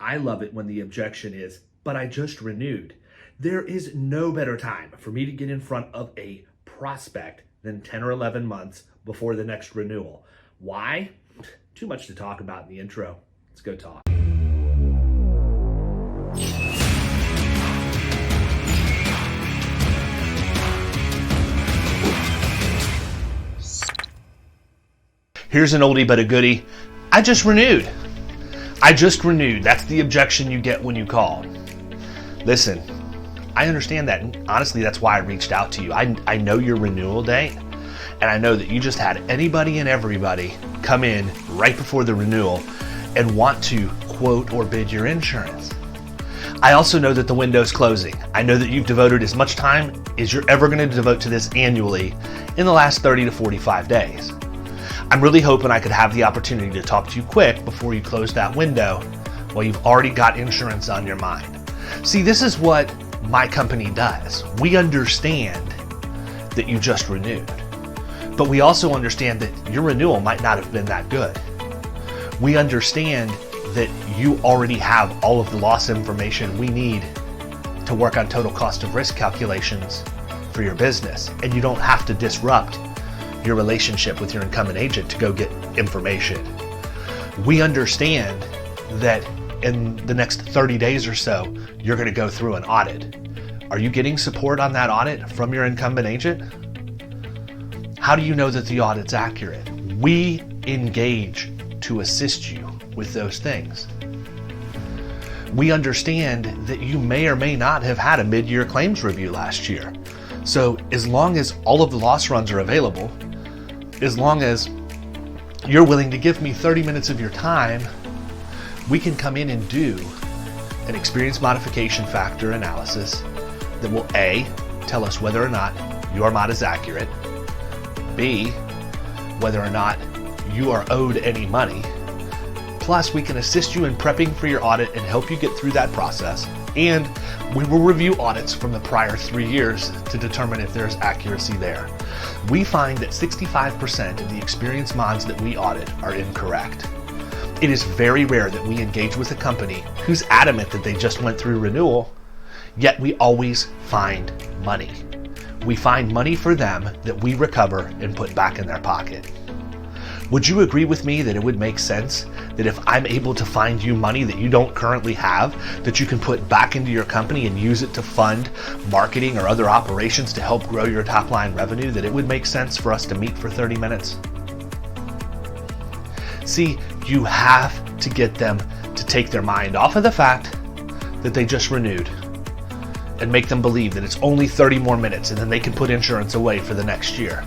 I love it when the objection is, but I just renewed. There is no better time for me to get in front of a prospect than 10 or 11 months before the next renewal. Why? Too much to talk about in the intro. Let's go talk. Here's an oldie but a goodie. I just renewed. That's the objection you get when you call. Listen, I understand that. And honestly, that's why I reached out to you. I know your renewal date, and I know that you just had anybody and everybody come in right before the renewal and want to quote or bid your insurance. I also know that the window's closing. I know that you've devoted as much time as you're ever going to devote to this annually in the last 30 to 45 days. I'm really hoping I could have the opportunity to talk to you quick before you close that window while you've already got insurance on your mind. See, this is what my company does. We understand that you just renewed, but we also understand that your renewal might not have been that good. We understand that you already have all of the loss information we need to work on total cost of risk calculations for your business, and you don't have to disrupt your relationship with your incumbent agent to go get information. We understand that in the next 30 days or so, you're going to go through an audit. Are you getting support on that audit from your incumbent agent? How do you know that the audit's accurate? We engage to assist you with those things. We understand that you may or may not have had a mid-year claims review last year. So as long as all of the loss runs are available, as long as you're willing to give me 30 minutes of your time, we can come in and do an experience modification factor analysis that will A, tell us whether or not your mod is accurate, B, whether or not you are owed any money, plus we can assist you in prepping for your audit and help you get through that process, and we will review audits from the prior 3 years to determine if there's accuracy there. We find that 65% of the experience mods that we audit are incorrect. It is very rare that we engage with a company who's adamant that they just went through renewal, yet we always find money. We find money for them that we recover and put back in their pocket. Would you agree with me that it would make sense that if I'm able to find you money that you don't currently have, that you can put back into your company and use it to fund marketing or other operations to help grow your top line revenue, that it would make sense for us to meet for 30 minutes? See, you have to get them to take their mind off of the fact that they just renewed and make them believe that it's only 30 more minutes and then they can put insurance away for the next year.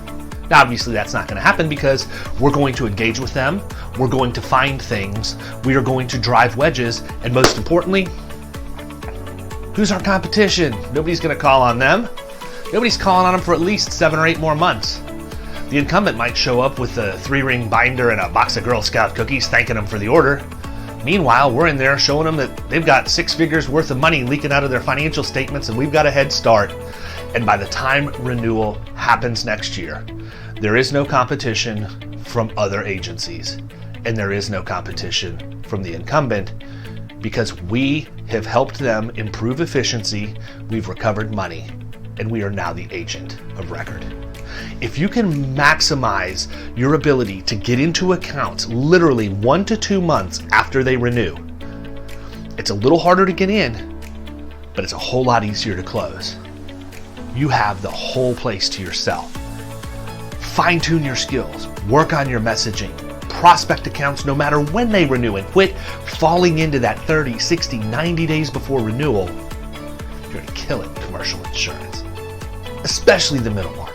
Now, obviously that's not going to happen because we're going to engage with them, we're going to find things, we are going to drive wedges, and most importantly, who's our competition? Nobody's going to call on them. Nobody's calling on them for at least 7 or 8 more months. The incumbent might show up with a 3-ring binder and a box of Girl Scout cookies thanking them for the order. Meanwhile, we're in there showing them that they've got 6 figures worth of money leaking out of their financial statements and we've got a head start. And by the time renewal happens next year, there is no competition from other agencies, and there is no competition from the incumbent because we have helped them improve efficiency, we've recovered money, and we are now the agent of record. If you can maximize your ability to get into accounts literally 1 to 2 months after they renew, it's a little harder to get in, but it's a whole lot easier to close. You have the whole place to yourself. Fine-tune your skills, work on your messaging, prospect accounts no matter when they renew, and quit falling into that 30, 60, 90 days before renewal. You're going to kill it in commercial insurance, especially the middle market.